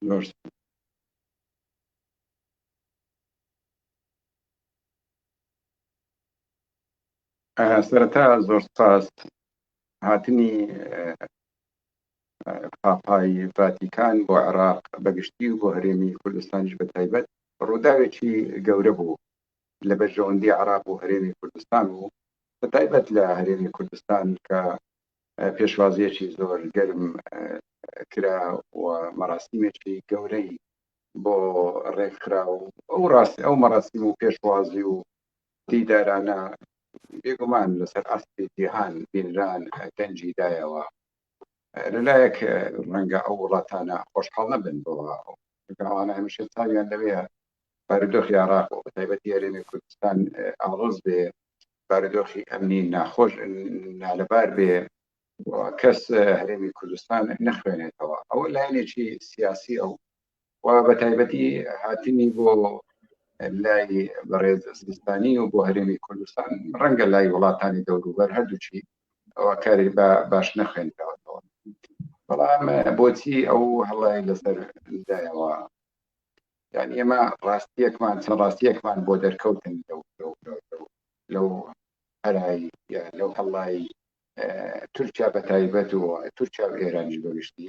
زۆر سەرەتا زۆر سپاس هاتنی پاپای ڤاتیکان بۆ عێراق بەگشتی و بۆ هەرێمی کوردستانیش بە تایبەت ڕووداوێکی گەورە بوو لە بەرژەوەندی عێراق و هەرێمی کوردستان و بە تایبەت لە هەرێمی کوردستان کە پێشوازیەکی زۆر گەرم کرا و مەراسیمێکی گەورەی بۆ ڕێکخرا و ئەو مەراسیم و پێشوازی و دیدارانە بێگومان لەسەر ئەسپی جیهان بینران دەنجی دایەوە لەلایەک ڕەنگە ئەو وڵاتانە خۆشحاڵ نەبن بەوە ئەوانە هەمیشە چاویان لەوەیە بارودۆخی عێراق و بە تایبەتی هەرێمی کوردستان ئاڵۆز بێ بارودۆخی ئەمنی ناخۆش نالەبار بێ کەس هەرێمی کوردستان نەخوێنێتەوە ئەوە لایەنێکی سیاسی ئەو و بە تایبەتی هاتنی بۆ لای بەڕێز سیستانی و بۆ هەرێمی کوردستان ڕەنگە لای وڵاتانی دەوروبەر هەردووچی ئەوە کاری باش نەخوێنراوەتەوە بەڵام بۆچی ئەو هەڵای لەسەر دایەوە یعنی ئێمە ڕاستیەکمان چەند ڕاستیەکمان بۆ دەرکەوتن لەو هەرایی لەو هەڵای تورکیا بە تایبەت و تورکیا و ئێرانیش بەگشتی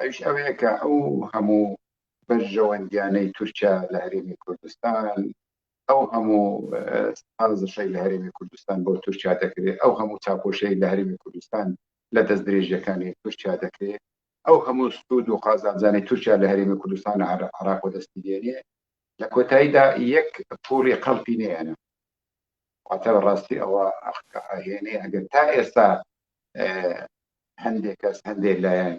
ئەوش ئەوەیە کە ئەو هەموو بەرژەوەندیانەی تورکیا لە هەرێمی کوردستان ئەو هەموو سازشەی لە هەرێمی کوردستان بۆ تورکیا دەکرێت ئەو هەموو چاپۆشەی لە هەرێمی کوردستان لە دەست درێژیەکانی تورکیا دەکرێت ئەو هەموو سوود و قازانجانەی تورکیا لە هەرێمی کوردستان عێراق و دەستی دێنێ لە کۆتاییدا یەک پوڵی قەڵپی نێنە واتە بەڕاستی ئەوە ئاهێنێ ئەگەر تا ئێستا هەندێک کەس هەندێک لایەن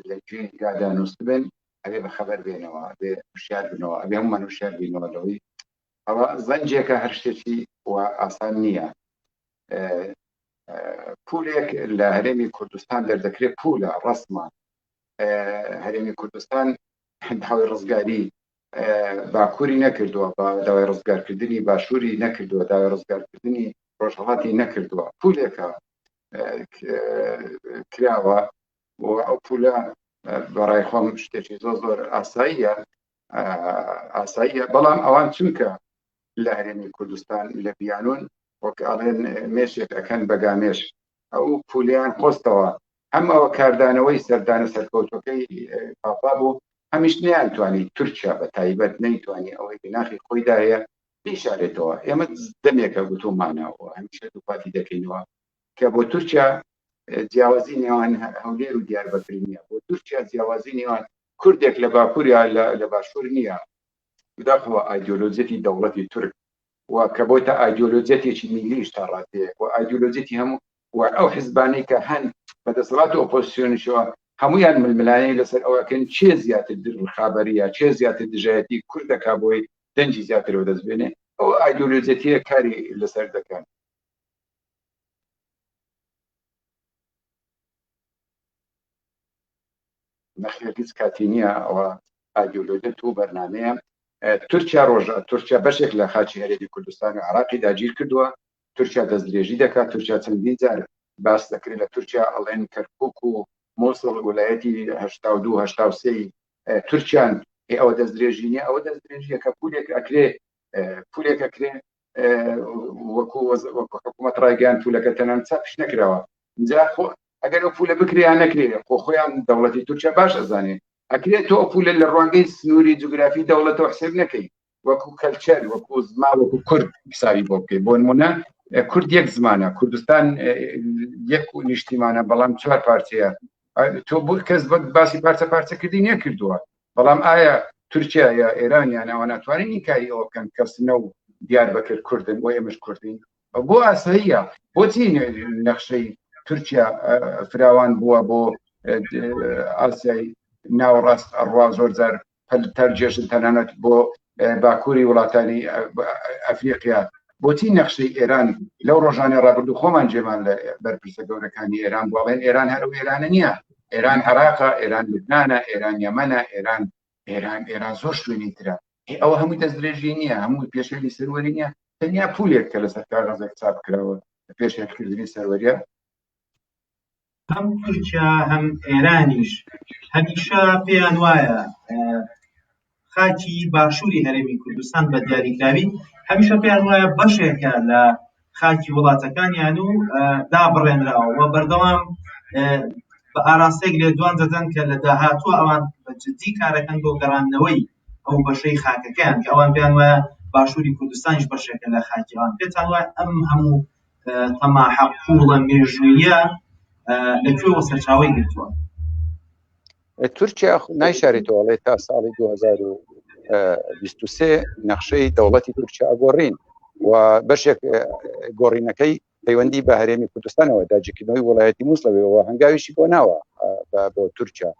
لە گوێی گادانووس بن ئەبێ بەخەبەر بێنەوە ئەبێ هوشیار بنەوە ئەبێ هەمومان هوشیار بینەوە لەوەی ئەوە زەنجێکە هەر شتێکی و ئاسان نییە پولێک لە هەرێمی کوردستان دەردەکرێت پولە ڕسمە هەرێمی کوردستان داوای ڕزگاری باکووری نەکردووە بە داوای ڕزگارکردنی باشووری نەکردووە داوای ڕزگارکردنی ڕۆژهەڵاتی نەکردووە پولێکە کراوە و ئەو پولە بەڕای خۆم شتێکی زۆر ئاساییە بەڵام ئەوان چونکە لە هەرێمی کوردستان لە بیانون وەکڵێن مێشێک ئەکەن بەگامێش ئەو پولیان خۆستەوە هەم ئەوە کاردانەوەی سەردانە سەرکەوتەکەی پاپا بوو هەمیش نیانتوانی تورکیا بە تایبەت نەیتوانی ئەوەی بناخی خۆیدا هەیە بیشارێتەوە ئێمە دەمێکە گوتومانەوە هەمیشە دووپاتی دەکەینەوە کە بۆ تورکیا جیاوازی نێوان هەولێر و دیاربەکر نییە بۆ تورکیا جیاوازی نێوان کوردێک لە باکووریا لە باشوور نییە بداخەوە ئایدۆلۆجێتی دەوڵەتی تورک و کە بۆتە ئایدۆلۆجێتێکی میلیش تا ڕاتەیە و ئایدۆلۆجێتی هەموو و ئەو حیزبانەی کە هەن بەدەسەڵات و ئۆپۆزیسیۆنیشەوە هەمویان ململانەی لەسەر ئەوەکەن چێ زیاتر خابەریە چێ زیاتر دژایەتی کورد دەکا بۆی دەنجی زیاترەوە دەستبێنێ ئەو ئایدۆلۆجێتیە کاری لەسەر دەکەن نەخێر هیچ کاتی نییە ئەوە ئایدۆلۆجێت و بەرنامەیە تورکیا بەشێک لە خاچی هەرێمی کوردستان و عێراقی داگیر کردووە تورکیا دەست درێژی دەکات تورکیا چەندین جار باس دەکرێت لە تورکیا ئەڵێن کەرکووک و مۆسڵ ویلایەتی 82-83 تورکیان ئەوە دەست درێژی نییە ئەوە دەست درێژیە کە پولێک ئەکرێ وەکو حکوومەت ڕایگەیان پولەکە تەنانەت چاپش نەکراوە اینجا خۆ ئەگەر ئەو پولە بکریان نەکرێت خۆیان دەوڵەتی تورکیا باش ئەزانێت ئەکرێت تۆ پولە لە ڕوانگەی سنووری جوگرافی دەوڵەتەوە حساب نەکەی وەکو کەلچەر وەکو زمان وەکو کورد حسابی بۆ بکەی بۆ نمونە کورد یەک زمانە کوردستان یەک نیشتیمانە بەڵام 4 پارچەیە تۆ بۆ کەس باسی پارچەکردی نەکردووە بەڵام ئایا تورکیا یا ئێران یان ئەوە ناتوانین ئینکاری ئەوە بکەن کەسنە و دیاربەکر کوردن و ئێمەش کوردین بۆ ئاساییە بۆچی نەخشەی تورکیا فراوان بووە بۆ ئاسیای ناوەڕاست ئەڕوا زۆر جار تەرجێشن تەنانەت بۆ باکووری وڵاتانی ئەفریقیا بۆچی نەخشەی ئێران لەو ڕۆژانە ڕابردوو خۆمان جێمان لە بەرپرسە گەورەکانی ئێران بڵێن ئێران هەرو ئێرانە نییە ئێران عێراقە ئێران لوبنانە ئێران یەمەنە ئێران زۆر شوێنی ترە ئەوە هەمووی دەست درێژی نییە هەمووی پێشێلی سەروەری نییە تەنیا پولێک کە لەسەر کاغەزێک چاپ کراوە پێشێلکردنی سەروەریە هەم تورکیا هەم ئێرانیش هەمیشە پێیان وایە خاکی باشووری هەرێمی کوردستان بە دیاریکراوی هەمیشە پێیان وایە بەشێکە لە خاکی وڵاتەکانیان و دابڕێنراوە و بەردەوام بە ئاراستەیەک لێدوان دەدەن کە لە داهاتووە ئەوان بە جددی کارەکەن بۆ گەڕاندنەوەی ئەو بەشەی خاکەکەیان کە ئەوان پێیان وایە باشووری کوردستانیش بەشێکە لە خاکی ئەوان پێتان وایە ئەم هەموو تەماحە قوڵە مێژوویە لەکوێوە سەرچاوەی گرتووە. تورکیا نایشارێتەوەڵێ تا ساڵی 2023 نەخشەی دەوڵەتی تورکیا ئەگۆڕین و بەشێک گۆڕینەکەی پەیوەندی بە هەرێمی کوردستانەوە داگیرکردنەوەی وڵایەتی مووسڵەوەیەوە هەنگاویشی بۆ ناوە بۆ تورکیا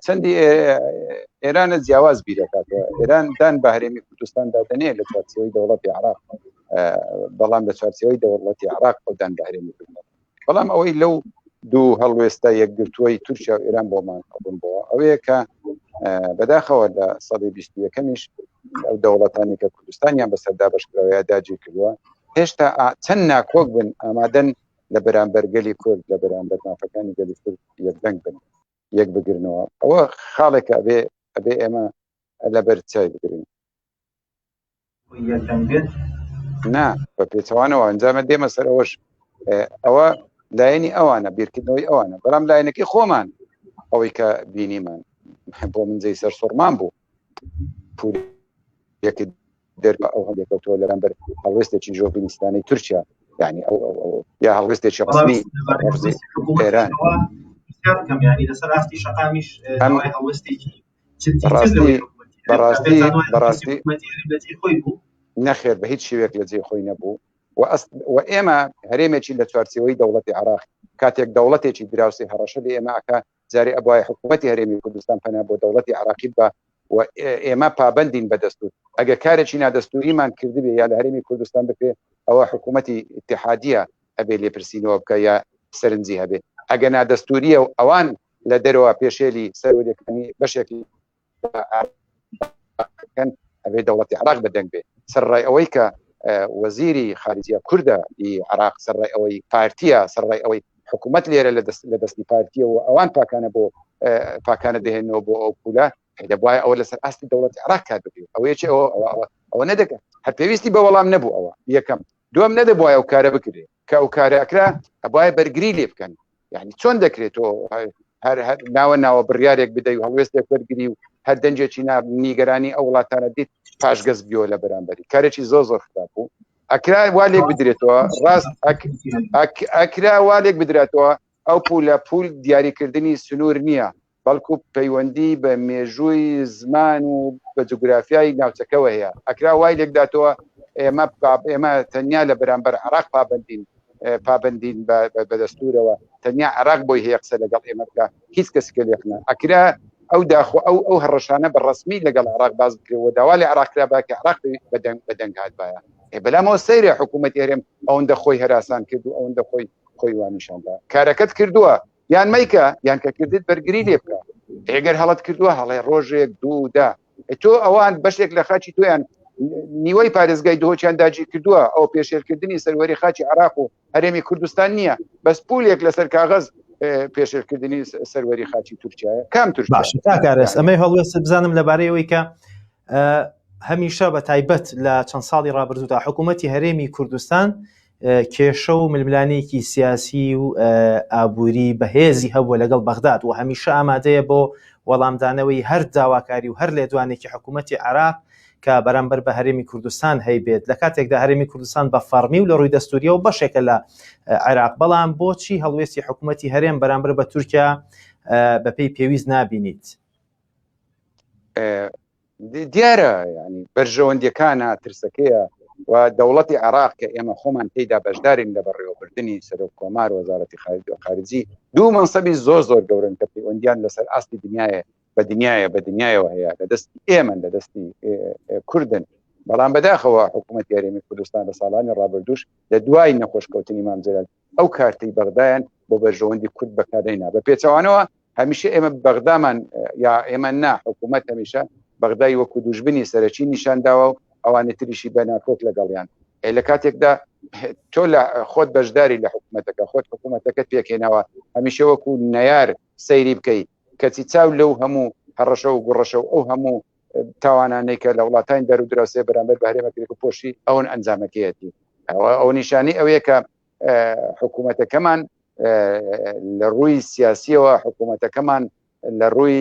چەندی ئێرانە جیاواز بیرەکاتەوە ئێران دان بە هەرێمی کوردستان دادەنێ لە چوارچێوەی دەوڵەتی عێراق بەڵام لە چوارچێوەی دەوڵەتی عێراق خۆدان بە هەرێمی کوردستان بەڵام ئەوەی لەو دوو هەڵوێستە یەکگرتووەی تورکیا و ئێران بۆمان قبول بووە ئەوەیە کە بەداخەوە لە سەدەی 21میش ئەو دەوڵەتانی کە کوردستانیان بەسەردا بەشکراوەیە داگیر کردووە هێشتا چەند ناکۆک بن ئامادەن لە بەرامبەر گەلی کورد لە بەرامبەر مافەکانی گەلی کورد یەکدەنگ بن یەک بگرنەوە ئەوە خاڵێکە ئەبێ ئێمە لەبەر چای بگرین نا بە پێچەوانەوە ئەنجامە دێمە سەر ئەوەش ئەوە لایەنی ئەوانە بیرکردنەوەی ئەوانە بەڵام لایەنەکەی خۆمان ئەوەی کە بینیمان بۆ منجەی سەر سوڕمان بوو پولێکی دەرگا ئەو هەندێکەوتەوە لەبەر هەڵوێستێکی ژۆڤینیستانەی تورکیا یعنی ئەو یا هەڵوێستێکی ڕسمی ئێران لەسەر ئاستی شەقامیش بەڕاستی نەخێر بە هیچ شێوێک لە جێ خۆی نەبوو و ئێمە هەرێمێکی لە چوارچێوەی دەوڵەتی عێراق کاتێک دەوڵەتێکی دراوسی هەڕەشە لە ئێمە ئەکا جارێ ئەبوایە حکوومەتی هەرێمی کوردستان پەنا بۆ دەوڵەتی عێراقی بە و ئێمە پابندین بە دەستور ئەگە کارێکی نادەستوریمان کردبێ یا لە هەرێمی کوردستان بکرێ ئەوە حکوومەتی اتحادیە ئەبێ لێپرسینەوە بکە یا سەرنجی هەبێ ئەگە نادەستوریە و ئەوان لە دەرەوە پێشێلی سەرۆریەکانی بەشێکی ئەبێ دەوڵەتی عێراق بەدەنگ بێ سەرڕای ئەوەی کە وەزیری خارجیە کوردە عێراق سەرڕای ئەوەی پارتیە سەرڕای ئەوەی حکوومەت لێرە لە دەستی پارتیە و ئەوان پاکانە بۆ پاکانە دەهێنەوە بۆ ئەو پولە دەبواە ئەوە لەسەر ئاستی دەوڵەتی عێراق کار بکرێت ئەوەیەکی ئەوە نەدەکات هەر پێویستی بە وەڵام نەبوو ئەوە یەکەم دوم نەدەبواە ئەو کارە بکرێت کە ئەو کارەکرا ئەبواە بەرگری لێ بکەن یعنی چۆن دەکرێتەوە هەر ناوە بڕیارێک بدەی و هەڵوێستێک وەرگری و هەر دەنجێکی نیگەرانی ئەو وڵاتانە دیت پاشگەز بیۆ لە بەرامبەری کارێکی زۆر خراپ بوو ئەکرا والێک بدرێتەوە ڕاست ئەکرا والێک بدرێتەوە ئەو پول دیاریکردنی سنوور نییە بەڵکو پەیوەندی بە مێژووی زمان و بە جوگرافیای ناوچەکەەوە هەیە ئەکرا وای لێکداتەوە ئێمە تەنیا لە بەرامبەر عێراق پابندین بە دەستورەوە تەنیا عێراق بۆی هەیە قسە لەگەڵ ئێمە بکە هیچ کەسکە لێخنا ئەکرا ئەو داخۆ ئەو هەڕەشانە بەڕسمی لەگەڵ عێراق باز بکرێەوە داوا لە عێراقرا باکە عێراق بەدەنگ هات باە بەلامەوە سەیرە حکوومەت هەرێم ئەوەندە خۆی هەراسان کرد و ئەوەندە خۆی وانیشاندا کارەکەت کردووە یان مەیکە یان کە کردت بەرگری لێ بکە ئێگەر هەڵت کردووە هەڵێ ڕۆژێک دوودا تۆ ئەوان بەشێک لە خاچی تۆیان نیوەی پارێزگای دۆچیان داگیر کردووە ئەو پێشێرکردنی سەروەری خاچی عێراق و هەرێمی کوردستان نییە بەس پولێک لەسەر کاغەز پێشێرکردنی سەروەری خاچی تورکیایە کام تورکیاکارێس ئەمەی هەڵوێست بزانم لەبارەیەوەی کە هەمیشە بە تایبەت لە چەند ساڵی ڕابردوودا حکوومەتی هەرێمی کوردستان کێشە و ململانەیەکی سیاسی و ئابووری بەهێزی هەبووە لەگەڵ بەغداد و هەمیشە ئامادەیە بۆ وەڵامدانەوەی هەر داواکاری و هەر لێدوانێکی حکوومەتی عێراق کە بەرامبەر بە هەرێمی کوردستان هەیبێت لە کاتێکدا هەرێمی کوردستان بە فەرمی و لە ڕووی دەستوریەوە بەشێکە لە عێراق بەڵام بۆچی هەڵوێستی حکوومەتی هەرێم بەرامبەر بە تورکیا بەپێی پێویست نابینیت؟ دیارە ینی بەرژەوەندیەکانە ترسەکەیە و دەوڵەتی عێراق کە ئێمە خۆمان تێیدا بەشدارین لە بەڕێوەبردننی سەرۆک کۆمار وەزارەتی خارجی دوو منسەبی زۆر گەورن کە پەیوەندیان لەسەر ئاستی دنیاە بە دنیایەوە هەیە لە دەستی ئێمە لە دەستی کوردن بەڵام بەداخەوە حکوومەتی هەرێمی کوردستان لە ساڵانی ڕابردووش لە دوای نەخۆشکەوتنی مام جەلال ئەو کارتەی بەغدایان بۆ بەرژەوەندی کورد بەکارهێنا بە پێچەوانەوە هەمیشە ئێمە بەغدامان یا ئێمە نا حکوومەت هەمیشە بەغدای وەکو دوژبنی سەرەکی نیشانداوە و ئەوانە تریشی بەناکۆک لەگەڵیان لە کاتێکدا تۆ لە خۆت بەشداری لە حکوومەتەکە خۆت حکوومەتەکەت پێکێنەوە هەمیشە وەکو نەیار سەیری بکەیت کەچی چاو لەو هەموو هەڕەشە و گوڕەشە و ئەو هەموو تاوانانەی کە لە وڵاتانی دەرو دراوسێ بەرامبەر بە هەرێمەکرێک و پۆشی ئەوەن ئەنجامەکەیەتی ئەو نیشانی ئەوەیە کە حکوومەتەکەمان لە ڕووی سیاسیەوە حکوومەتەکەمان لە ڕووی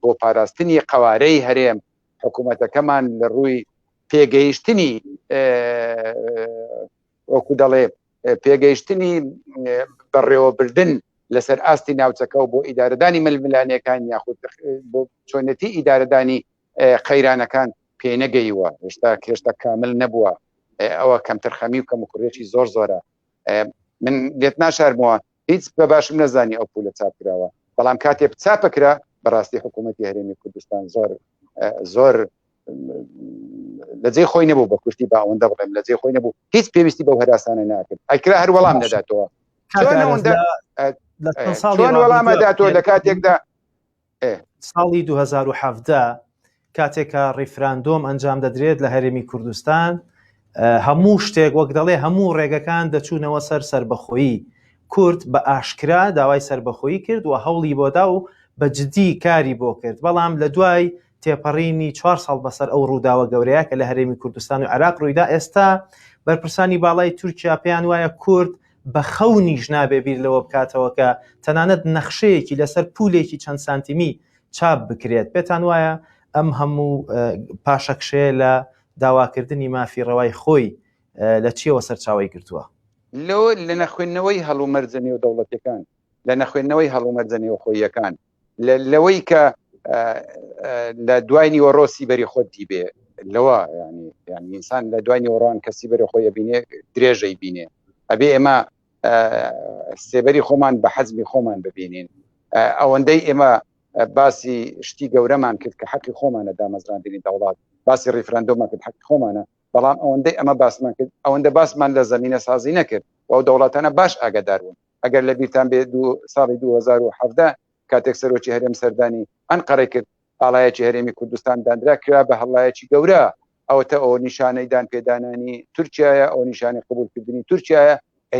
بۆ پاراستنی قوارەی هەرێم حکوومەتەکەمان لە ڕووی پێگەیشتنی وەکو دەڵێ پێگەیشتنی بەڕێوەبردن لەسەر ئاستی ناوچەکە و بۆ ئیدارەدانی ململانیەکان یاخود بۆ چۆنەتی ئیدارەدانی قەیرانەکان پێنەگەیوە هێشتا کامل نەبووە ئەوە کەمترخەمی و کەموکڕێکی زۆر زۆرە من لێت ناشارمەوە هیچ بە باشم نەزانی ئەو پولە چاپکراوە بەڵام کاتێ چاپەکرا بەڕاستی حکوومەتی هەرێمی کوردستان زۆر لەجێ خۆی نەبوو بە کوشتی باوەندە بڵێم لەجێ خۆی نەبوو هیچ پێویستی بەو هەراسانە ناکرد ئەکرا هەر وەڵام نەداتەوە چۆن وەڵامە داتۆ لە کاتێکدا ساڵی 2017 کاتێکە ڕیفراندۆم ئەنجام دەدرێت لە هەرێمی کوردستان هەموو شتێک وەک دەڵێ هەموو ڕێگەکان دەچوونەوە سەربەخۆیی کورد بە ئاشکرا داوای سەربەخۆیی کرد و هەوڵی بۆدا و بەجددی کاری بۆ کرد بەڵام لە دوای تێپەڕینی 4 ساڵ بەسەر ئەو ڕووداوە گەورەیە کە لە هەرێمی کوردستان و عێراق ڕوویدا ئێستا بەرپرسانی باڵای تورکیا پێیان وایە کورد بە خەونیش نابێ بیر لەوە بکاتەوە کە تەنانەت نەخشەیەکی لەسەر پولێکی چەند سانتیمی چاپ بکرێت پێتان وایە ئەم هەموو پاشەکشەیە لە داواکردنی مافیڕەوای خۆی لە چیەوە سەرچاوی گرتووە لە نەخوێندنەوەی هەڵومەرجەنی و دەوڵەتەکان لە نەخوێندنەوەی هەڵومەرجەنی و خۆیەکان لەوەی کە لە دوای نیوەڕۆسی بەری خۆتی بێ لەوە ینی ئینسان لە دوای نیوەڕۆن کەسی بەری خۆی بینێ درێژەی بینێ ئەبێ ئێمە سێبەری خۆمان بە حەزمی خۆمان ببینین ئەوەندەی ئێمە باسی شتی گەورەمان کرد کە حەقی خۆمانە دامەزراندنی دەوڵات باسی ڕیفراندۆمان کرد حەقی خۆمانە بەڵام ئەوەندەی ئەمە باسمان کرد ئەوەندە باسمان لە زەمینە سازی نەکرد و ئەو دەوڵاتانە باش ئاگادار بوون ئەگەر لە بیرتان بێ ساڵی 2017 کاتێک سەرۆکی هەرێم سەردانی ئەنقەرە کرد ئاڵایەکی هەرێمی کوردستان دانرا کرا بە هەڵایەکی گەورە ئەوەتە ئەو نیشانەی دان پێدانانی تورکیایە ئەو نیشانی قبولکردنی تورکیایە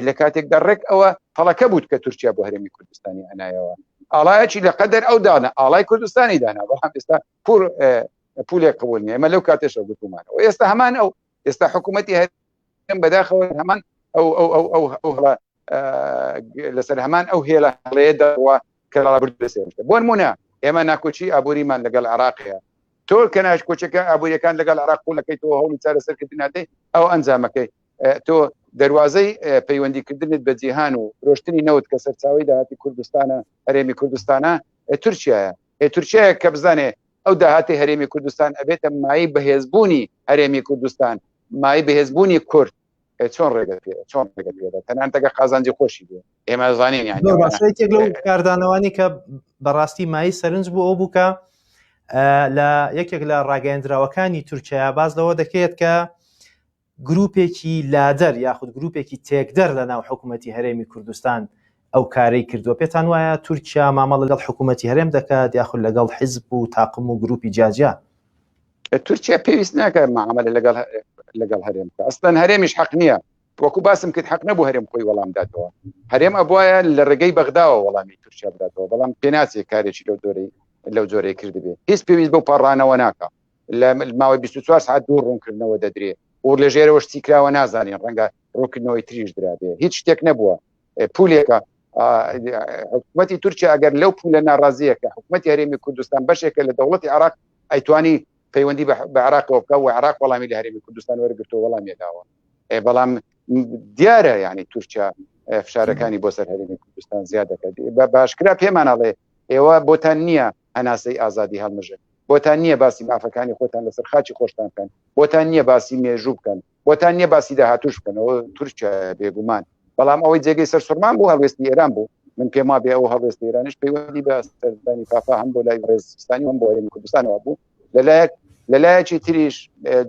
لە کاتێکدا ڕێک ئەوە هەڵەکە بوو کە تورکیا بۆ هەرێمی کوردستانی ئەنایەوە ئاڵایەکی لە قەدەر ئەو دانا ئاڵای کوردستانی دانا بەڵام ئێستا پولێک قبول نیە ئەمە لەو کاتێشە گوتومانەوە ئێستا هەمان ئەو ئێستا حکوومەتی هەرێم بەداخەوە هەمان ئەو لەسەر هەمان ئەو هێڵە هەڵەیەداوە کە بردەسێنێت بۆ نمونە ئێمە ناکۆچی ئابووریمان لەگەڵ عێراقەیە تۆ کە ناشکۆچەکە ئابووریەکان لەگەڵ عێراق قوڵەکەیتەوە هەوڵی چارەسەرکردنادەی ئەو ئەنجامەکەی تۆ دەواازەی پەیوەندیکردنت بە جیهان و فرۆشتنی نەوت کە سەرچاوی داهاتی کوردستانە هەرێمی کوردستانە تورکیایە تورکیایە کە بزانێ ئەو داهاتی هەرێمی کوردستان ئەبێتە مای بەهێزبوونی هەرێمی کوردستان مای بەهێزبوونی کورد چۆن ڕێگە پێدا تەنان تەگە قازانجی خۆشی بێ ئێمە زانین یانێک لەو کاردانەوانی کە بەڕاستی مای سەرنج بوو ئەو بووکە لە یەکێک لە ڕاگەیەندراوەکانی تورکیا باز لەوە دەکەیت کە گروپێکی لادەر یاخود گروپێکی تێکدەر لە ناو حکوومەتی هەرێمی کوردستان ئەو کارەی کردووە پێتان وایە تورکیا مامەڵ لەگەڵ حکوومەتی هەرێم دەکات یاخود لەگەڵ حیزب و تاقم و گروپی جاجیا تورکیا پێویست ناکات معاملە لەگەڵ هەرێم ئەسڵەن هەرێمیش حەق نییە وەکو باسم کرد حەق نەبوو هەرێم خۆی وەڵام داتەوە هەرێم ئەبوایە لە ڕێگەی بەغداوە وەڵامی تورکیا بداتەوە بەڵام پێناچێ کارێکی لەو جۆرەی کرد بێ هیچ پێویست بەو پاڕانەوە ناکە لە ماوەی 24 ساعت دوو ڕوونکردنەوە دەدرێت و لە ژێرەوە شتی کراوە نازانین ڕەنگە ڕوونکردنەوەی تریش درابێ هیچ شتێک نەبووە پولێکە حکوومەتی تورکیا ئەگەر لەو پولە ناڕازیە کە حکوومەتی هەرێمی کوردستان بەشێکە لە دەوڵەتی عێراق ئەیتوانی پەیوەندی بە عێراقەوە بکە و عێراق وەڵامی لە هەرێمی کوردستان وەرگرتەوە وەڵامی داوە بەڵام دیارە یعنی تورکیا فشارەکانی بۆ سەر هەرێمی کوردستان زیاد دەکات باشکرا پێمانەڵێ ئێوە بۆتان نییە هەناسەی ئازادی هەڵمژن بۆتان نییە باسی مافەکانی خۆتان لەسەر خاچی خۆشتان بکەن بۆتان نییە باسی مێژوو بکەن بۆتان نییە باسی داهاتوش بکەنەوە تورکیا بێگومان بەڵام ئەوەی جێگەی سەرسوورمان بوو هەڵوێستی ئێران بوو من پێم وابێ ئەو هەڵوێستی ئێرانش پەیوەندی بە سەردانی پافا هەم بۆ لای ڕێزستانی هەم بۆ هەرێمی کوردستانەوە بوو لەلایەکی تریش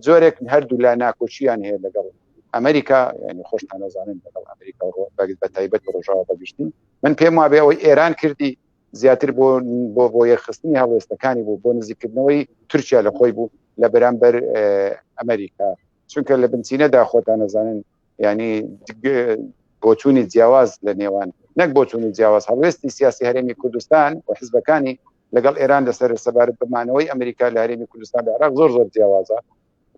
جۆرێک هەردوو لا ناکۆچیان هەیە لەگەڵ ئەمریکا ینی خۆشتان نەزانن لەگەڵ ئەمریکا بە تایبەت بە ڕۆژاوە بەگشتی من پێم وابێ ئەوەی ئێران کردی زیاتر بۆ یەخستنی هەڵوێستەکانی بوو بۆ نزیکردنەوەی تورکیا لە خۆی بوو لە بەرامبەر ئەمریکا چونکە لە بنچینەدا خۆتان نەزانن ینی بۆچوونی جیاواز لە نێوان نەک بۆ چوونی جیاواز هەڵوێستی سیاسی هەرێمی کوردستان و حیزبەکانی لەگەڵ ئێران لەسەر سەبارەت بمانەوەی ئەمریکا لە هەرێمی کوردستان لە عێراق زۆر جیاوازە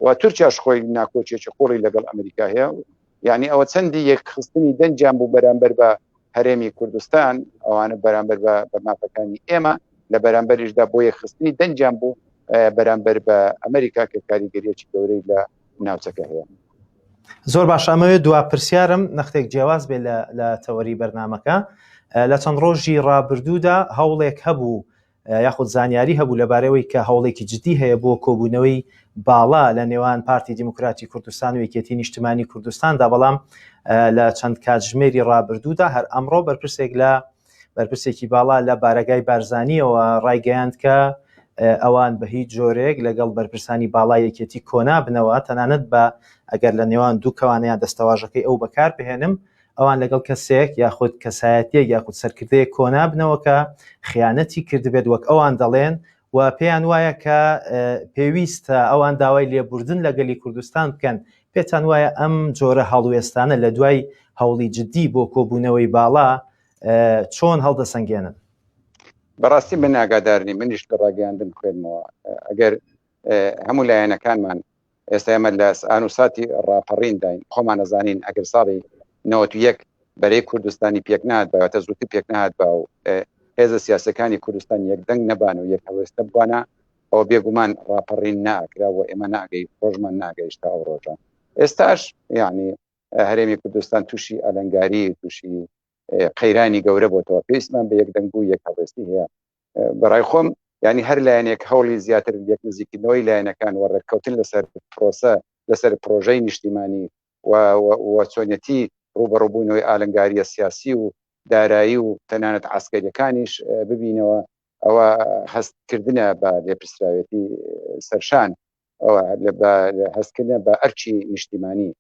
و تورکیاش خۆی ناکۆچێکی قوڵی لەگەڵ ئەمریکا هەیە یعنی ئەوە چەندی یەکخستنی دەنجیان بوو بەرامبەر بە هەرێمی کوردستان ئەوانە بەرامبەر بە مافەکانی ئێمە لە بەرامبەریشدا بۆ یەکخستنی دەنجیان بوو بەرامبەر بە ئەمریکا کە کاریگەریەکی گەورەی لە ناوچەکە هەیە. زۆر باش ئەمەوێت دوا پرسیارم نەختێک جیاواز بێ لە تەوەری بەرنامەکە لە چەند ڕۆژی ڕابردوودا هەوڵێک هەبوو یاخود زانیاری هەبوو لەبارەوەی کە هەوڵێکی جدی هەیە بۆ کۆبوونەوەی باڵا لە نێوان پارتی دیموکراتی کوردستان و یەکێتی نیشتیمانی کوردستاندا بەڵام لە چەند کاتژمێری ڕابردوودا هەر ئەمڕۆ بەرپرسێکی باڵا لە بارگای بارزانیەوە ڕایگەیاند کە ئەوان بە هیچ جۆرێک لەگەڵ بەرپرسانی باڵای یەکێتی کۆنا بنەوە تەنانەت بە ئەگەر لە نێوان دوو کەوانەیان دەستەواژەکەی ئەو بەکار بهێنم ئەوان لەگەڵ کەسێک یاخود کەسایەتیەک یاخود سەرکردەیەک کۆنا بنەوە کە خیانەتی کردبێت وەک ئەوان دەڵێن و پێیان وایە کە پێویستە ئەوان داوای لێبوردن لەگەلی کوردستان بکەن پێتان وایە ئەم جۆرە هەڵوێستانە لە دوای هەوڵی جدی بۆ کۆبوونەوەی باڵا چۆن هەڵدەسەنگێنن؟ بەڕاستی من ئاگادارنی منیش لە ڕاگەیاندن خوێنمەوە ئەگەر هەموو لایەنەکانمان ئێستا ئێمە لە ئانوساتی ڕاپەڕین داین خۆمان نەزانین ئەگەر ساڵی 91 بەرەی کوردستانی پێک نهات بەواتە زووتی پێک نهات بە و هێزە سیاسەکانی کوردستان یەکدەنگ نەبان و یەک هەڵوێستە بوانە ئەو بێگومان ڕاپەڕین ناکرا و ئێمە ناگەی خۆشمان ناگەیشتا ئەو ڕۆژە ئێستاش یعنی هەرێمی کوردستان تووشی ئەلەنگاری تووشی قەیرانی گەورە بۆتەوە پێویستمان بە یەکدەنگ بوو یەک هەڵوێستی هەیە بەڕای خۆم ینی هەر لایەنێک هەوڵی زیاتر یەک نزیکردنەوەی لایەنەکان و ڕێککەوتن لەسەر پرۆسە لەسەر پرۆژەی نیشتیمانی و چۆنیەتی ڕوبەڕووبوونەوەی ئالنگاریە سیاسی و دارایی و تەنانەت عسکەریەکانیش ببینەوە ئەوە هەستکردنە بە لێپرسراوێتی سەرشان هەستکردنە بە ئەرچی نیشتیمانی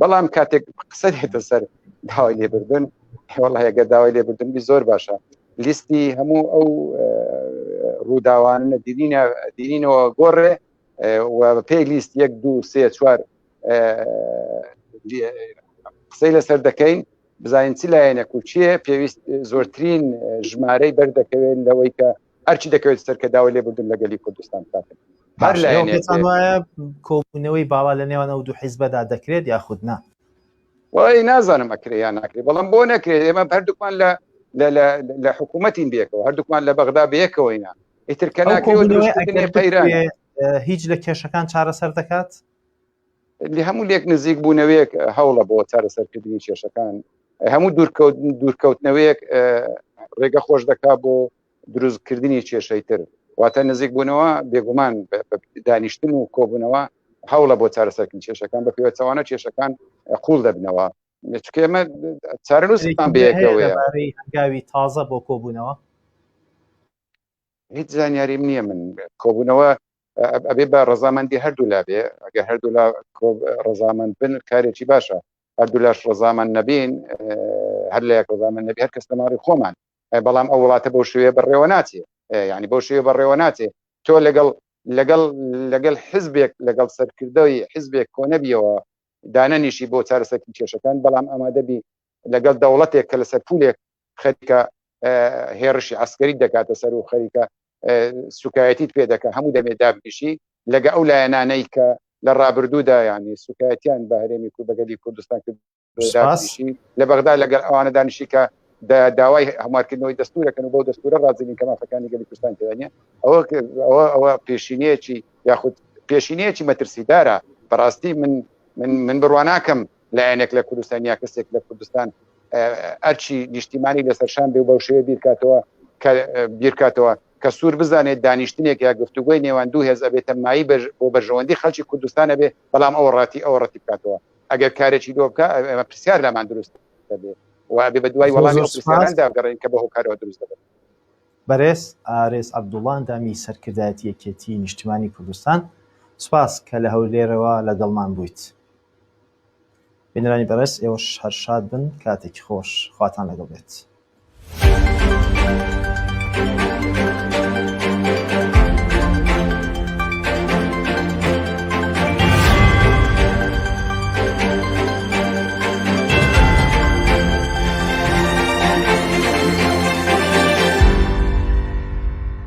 بەڵام کاتێک قسە دێتە سەر داوای لێبوردن وەڵای ئەگەر داوای لێبوردنبی زۆر باشە لیستی هەموو ئەو ڕووداوانە دینینەوە گۆڕێ و پێی لیست 1 2 3 4 قسەی لەسەر دەکەین بزانین چی لایەنێک و چییە پێویست زۆرترین ژمارەی بەردەکەوێت لەوەی کە هەرچی دەکەوێت سەر کە داوای لێبوردن لەگەلی کوردستان کاتن هەر لایەنێکتان وایە کۆبوونەوەی باڵا لە نێوان ئەو دوو حیزبەدا دەکرێت یاخود نا وڵی نازانم ئەکرێ یان ناکرێت بەڵام بۆ نەکرێت ئێمە هەردووکمان لە حکوومەتین بێکەوە هەردووکمان لە بەغدا بەیەکەوەینا ئیتر کە ناکرێت دروستکردنی قەیران هیچ لە کێشەکان چارەسەر دەکات لە هەموو لێک نزیک بوونەوەیەک هەوڵە بۆ چارەسەرکردنی کێشەکان هەموو دوورکەوتنەوەیەک ڕێگە خۆش دەکات بۆ دروستکردنی کێشەی تر واتە نزیک بوونەوە بێگومان دانیشتن و کۆبوونەوە هەوڵە بۆ چارەسەرکردنی کێشەکان بە پێوەچەوانە کێشەکان قوڵ دەبنەوە ئێمە چارەنووسمان بەیەکەوەیە هەنگاوی تازە بۆ کۆبوونەوە هیچ زانیاریم نییە من کۆبوونەوە ئەبێ بە ڕەزامەندی هەردوو لا بێ ئەگەر هەردوو لا ڕەزامەند بن کارێکی باشە هەردوو لاش ڕەزامەند نەبین هەر لە یەک ڕەزامەند نەبی هەر کەس لەماڕی خۆمان بەڵام ئەو وڵاتە بەو شێوەیە بەڕێوە ناچێ یعنی بەو شێوەیە بەڕێوە ناچێ تۆ لەگەڵ حزبێک لەگەڵ سەرکردەوەی حزبێک کۆنەبیەوە دانەنیشی بۆ چارەسەرکردنی کێشەکان بەڵام ئەمادەبی لەگەڵ دەوڵەتێک کە لەسەر پولێک خەریکە هێرشی عسکەری دەکاتە سەر و خەریکە سوکایەتیت پێ دەکە هەموو دەمێت دابنیشی لەگە ئەو لایەنانەی کە لە ڕابردوودا ینی سوکایەتیان بە هەرێمی بەگەلی کوردستان کرد لە بەغدا لەگەڵ ئەوانە دانیشی کە داوای هەموارکردنەوەی دەستورەکەن و بەو دەستورە ڕازنین کە مافەکانی گەلی کوردستان کردانە ئەوە پێشینەیەکی یاخود پێشینەیەکی مەترسیدارە بەڕاستی من بڕواناکەم لایەنێک لە کوردستان یا کەسێک لە کوردستان ئەرچی نیشتیمانی لەسەرشان بێ و بەو شێوە بیرکاتەوە کە سوور بزانێت دانیشتنێک یا گفتوگوی نێوان دوو هێز ئەبێتە مایی بۆ بەرژەوەندی خەڵکی کوردستانە بێ بەڵام ئەو ڕەتی بکاتەوە ئەگەر کارێکی لۆ بکە ئەمە پرسیار لەمان دروست دەبێت و بێ بە دوای وەڵامی پرسیاراندا بگەڕێن کە بەهۆ کارەوە دروست دەبێت بەڕێز ئارێز عەبدوڵڵا دامی سەرکردایەتی یەکێتی نیشتیمانی کوردستان سوپاس کە لە هەولێرەوە لەگەڵمان بوویت بینرانی بەڕێز ئێوەش هەر شاد بن کاتێکی خۆش خواتان لەگەڵ بێت